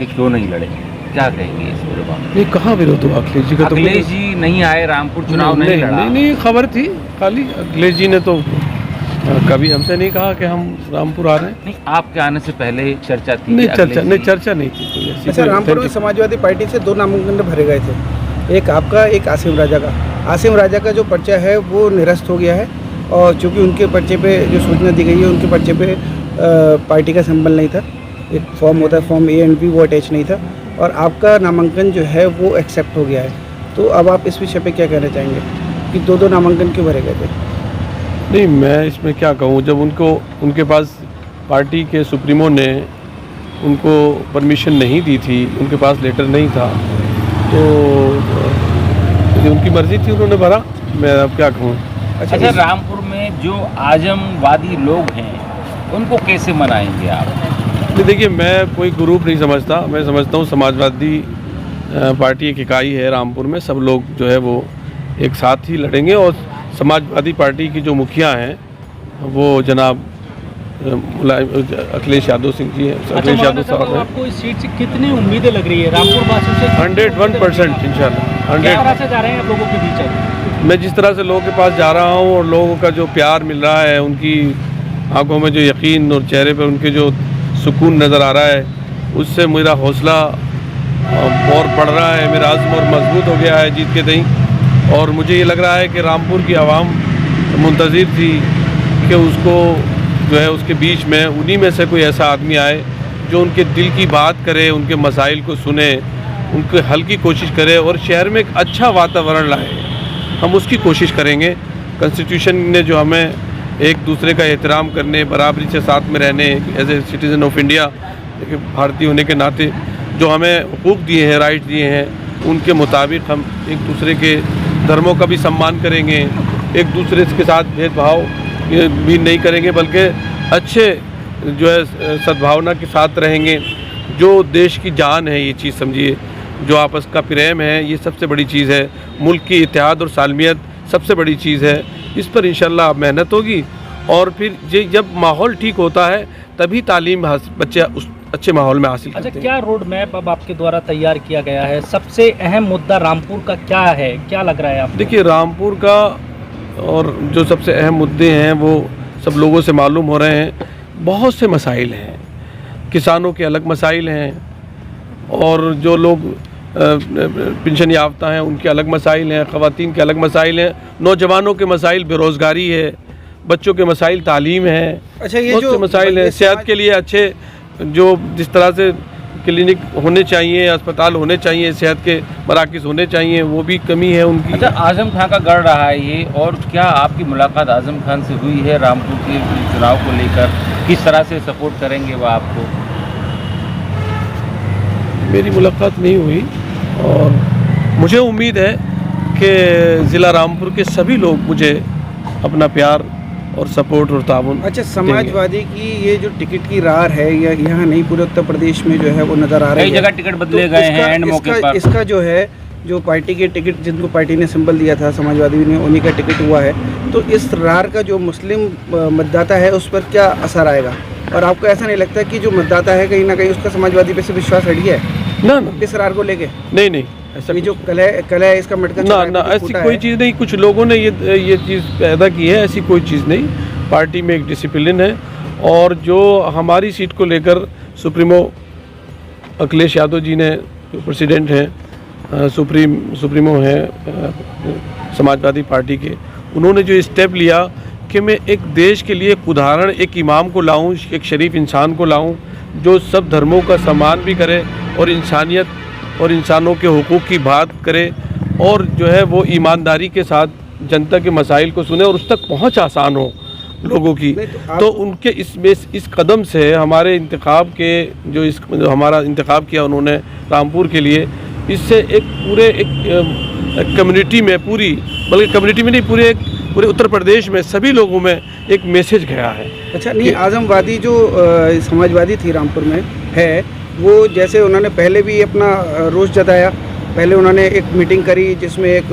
क्यों नहीं लड़े, क्या कहेंगे इस विरोध में? नहीं, कहाँ विरोध हुआ? अखिलेश जी का तो अखिलेश जी नहीं आए, रामपुर चुनाव नहीं लड़ा। नहीं, खबर थी खाली। अखिलेश जी ने तो कभी हमसे नहीं कहा कि हम रामपुर आ रहे हैं। नहीं, आपके आने से पहले चर्चा थी? नहीं, चर्चा नहीं थी कोई ऐसी। अच्छा, रामपुर में समाजवादी पार्टी से 2 नामांकन भरे गए थे, एक आपका, एक आसिम राजा का। आसिम राजा का जो पर्चा है वो निरस्त हो गया है, और चूँकि उनके पर्चे पे जो सूचना दी गई है, उनके पर्चे पे पार्टी का सिंबल नहीं था। एक फॉर्म होता है, फॉर्म ए एंड बी, वो अटैच नहीं था, और आपका नामांकन जो है वो एक्सेप्ट हो गया है। तो अब आप इस विषय पे क्या कहना चाहेंगे कि 2 नामांकन क्यों भरे गए थे? नहीं, मैं इसमें क्या कहूँ, जब उनके पास पार्टी के सुप्रीमो ने उनको परमिशन नहीं दी थी, उनके पास लेटर नहीं था, तो उनकी मर्जी थी, उन्होंने भरा। मैं अब क्या कहूँ। अच्छा, रामपुर में जो आजमवादी लोग हैं उनको कैसे मनाएंगे आप? नहीं, देखिए, मैं कोई ग्रुप नहीं समझता। मैं समझता हूँ समाजवादी पार्टी एक इकाई है रामपुर में। सब लोग जो है वो एक साथ ही लड़ेंगे, और समाजवादी पार्टी की जो मुखिया हैं वो जनाब अखिलेश यादव सिंह जी हैं। अखिलेश यादव साहब हैं। आपको इस सीट से कितनी उम्मीदें लग रही है रामपुर वासियों से? 101% इंशाल्लाह। 100 से जा रहे हैं आप लोगों के बीच? मैं जिस तरह से लोगों के पास जा रहा हूँ और लोगों का जो प्यार मिल रहा है, उनकी आंखों में जो यकीन और चेहरे पर उनके जो सुकून नज़र आ रहा है, उससे मेरा हौसला और बढ़ रहा है, मेरा आज़्म और मजबूत हो गया है जीत के दहीं। और मुझे ये लग रहा है कि रामपुर की आवाम मुंतज़िर थी कि उसको जो है उसके बीच में उन्हीं में से कोई ऐसा आदमी आए जो उनके दिल की बात करे, उनके मसाइल को सुने, उनके हल की कोशिश करे और शहर में एक अच्छा वातावरण लाए। हम उसकी कोशिश करेंगे। कॉन्स्टिट्यूशन ने जो हमें एक दूसरे का एहतराम करने, बराबरी से साथ में रहने, as a citizen of India, भारतीय होने के नाते जो हमें हुकूक दिए हैं, राइट दिए हैं, उनके मुताबिक हम एक दूसरे के धर्मों का भी सम्मान करेंगे, एक दूसरे के साथ भेदभाव भी नहीं करेंगे, बल्कि अच्छे जो है सद्भावना के साथ रहेंगे। जो देश की जान है, ये चीज़ समझिए, जो आपस का प्रेम है, ये सबसे बड़ी चीज़ है। मुल्क की इत्तेहाद और सालमियत सबसे बड़ी चीज़ है। इस पर इंशाल्लाह मेहनत होगी, और फिर जब माहौल ठीक होता है तभी तालीम बच्चे उस अच्छे माहौल में हासिल करते हैं। अच्छा, क्या रोड मैप अब आपके द्वारा तैयार किया गया है? सबसे अहम मुद्दा रामपुर का क्या है, क्या लग रहा है आपको? देखिए, रामपुर का और जो सबसे अहम मुद्दे हैं वो सब लोगों से मालूम हो रहे हैं। बहुत से मसाइल हैं, किसानों के अलग मसाइल हैं, और जो लोग पेंशन याफ्ता हैं उनके अलग मसाइल हैं, ख़वातीन के अलग मसाइल हैं, नौजवानों के मसाइल बेरोज़गारी है, बच्चों के मसाइल तालीम है। अच्छा, ये बहुत जो से मसाइल हैं। सेहत के लिए अच्छे जो जिस तरह से क्लिनिक होने चाहिए, अस्पताल होने चाहिए, सेहत के मराकज़ होने चाहिए, वो भी कमी है उनकी। अच्छा, आजम खान का गढ़ रहा है ये, और क्या आपकी मुलाकात आजम खान से हुई है रामपुर के चुनाव को लेकर? किस तरह से सपोर्ट करेंगे वो आपको? मेरी मुलाकात नहीं हुई, और मुझे उम्मीद है कि ज़िला रामपुर के सभी लोग मुझे अपना प्यार और सपोर्ट और ताउन। अच्छा, समाजवादी की ये जो टिकट की रार है, या यहाँ नहीं पूरे उत्तर प्रदेश में जो है वो नज़र आ रही है। कई जगह टिकट बदले गए हैं एंड मौके पर। इसका जो है, जो पार्टी के टिकट जिनको पार्टी ने सिंबल दिया था समाजवादी ने, उन्हीं का टिकट हुआ है। तो इस रार का जो मुस्लिम मतदाता है उस पर क्या असर आएगा? और आपको ऐसा नहीं लगता कि जो मतदाता है कहीं ना कहीं उसका समाजवादी पे से विश्वास हट गया है ना इस रार को लेके? नहीं, ऐसा ये जो कल है इसका मटका ना, ऐसी कोई चीज़ नहीं। कुछ लोगों ने ये चीज़ पैदा की है, ऐसी कोई चीज़ नहीं। पार्टी में एक डिसिप्लिन है, और जो हमारी सीट को लेकर सुप्रीमो अखिलेश यादव जी ने, जो प्रेसिडेंट हैं, सुप्रीमो हैं समाजवादी पार्टी के, उन्होंने जो स्टेप लिया कि मैं एक देश के लिए एक उदाहरण, एक इमाम को लाऊं, एक शरीफ इंसान को लाऊं जो सब धर्मों का सम्मान भी करे और इंसानियत और इंसानों के हुकूक की बात करे, और जो है वो ईमानदारी के साथ जनता के मसाइल को सुने और उस तक पहुंच आसान हो लोगों की। तो उनके इस कदम से हमारे इंतखाब के जो हमारा इंतखाब किया उन्होंने रामपुर के लिए, इससे एक पूरे एक कम्युनिटी में, पूरी बल्कि कम्युनिटी में नहीं, पूरे उत्तर प्रदेश में सभी लोगों में एक मैसेज गया है। अच्छा, नहीं, आजमवादी जो समाजवादी थी रामपुर में है, वो जैसे उन्होंने पहले भी अपना रोष जताया। पहले उन्होंने एक मीटिंग करी जिसमें एक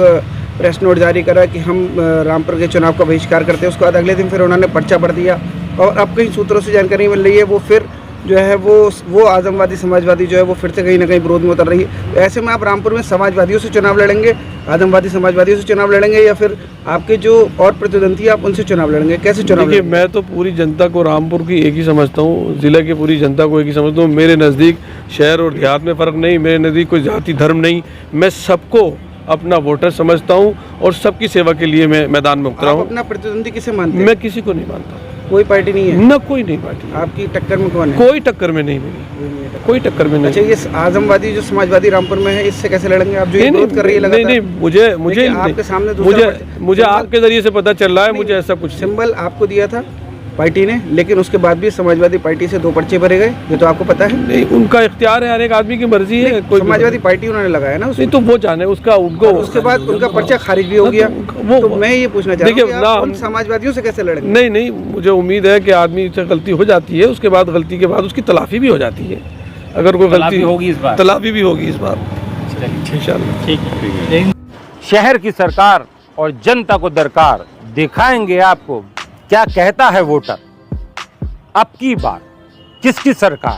प्रेस नोट जारी करा कि हम रामपुर के चुनाव का बहिष्कार करते हैं। उसके बाद अगले दिन फिर उन्होंने पर्चा भर दिया, और अब कई सूत्रों से जानकारी मिल रही है वो फिर जो है वो आज़मवादी समाजवादी जो है वो फिर से कहीं ना कहीं विरोध में उतर रही है। ऐसे में आप रामपुर में समाजवादियों से चुनाव लड़ेंगे, आज़मवादी समाजवादियों से चुनाव लड़ेंगे, या फिर आपके जो और प्रतिद्वंदी आप उनसे चुनाव लड़ेंगे? कैसे चुनाव देखिए, लड़ेंगे? मैं तो पूरी जनता को रामपुर की एक ही समझता हूँ, ज़िले की पूरी जनता को एक ही समझता हूँ। मेरे नज़दीक शहर और देहात में फ़र्क नहीं, मेरे नज़दीक कोई जाति धर्म नहीं, मैं सबको अपना वोटर समझता हूँ और सबकी सेवा के लिए मैं मैदान में उतरा आप हूँ। अपना प्रतिद्वंदी किसे मानते हैं? मैं किसी को नहीं मानता, कोई पार्टी नहीं है? न कोई नहीं पार्टी, आपकी टक्कर में कौन है? कोई टक्कर में नहीं मेरी, कोई टक्कर में अच्छा, नहीं। ये आज़मवादी जो समाजवादी रामपुर में है, इससे कैसे लड़ेंगे आप? जो ये विरोध कर रही है नहीं लगातार? नहीं, मुझे देखिए, आपके सामने दूसरा मुझे आपके जरिए से पता चल रहा है, मुझे ऐसा कुछ नहीं। सिंबल आपको दिया था पार्टी ने, लेकिन उसके बाद भी समाजवादी पार्टी से 2 पर्चे भरे गए, ये तो आपको पता है। नहीं, उनका इख्तियार है, हर एक आदमी की मर्जी है। कोई समाजवादी पार्टी उन्होंने लगाया ना नहीं, तो वो जाने उसका, उनको उसके बाद उनका पर्चा खारिज भी हो गया। तो मैं ये पूछना चाह रहा हूँ कि आप उन समाजवादियों से कैसे लड़ेंगे? नहीं, मुझे उम्मीद है कि आदमी से गलती हो जाती है, उसके बाद गलती के बाद उसकी तलाफी भी हो जाती है। अगर कोई गलती होगी इस बार, तलाफी भी होगी इस बार इंशाल्लाह। ठीक। शहर की सरकार और जनता को दरकार, दिखाएंगे आपको क्या कहता है वोटर। अब की बार किसकी सरकार?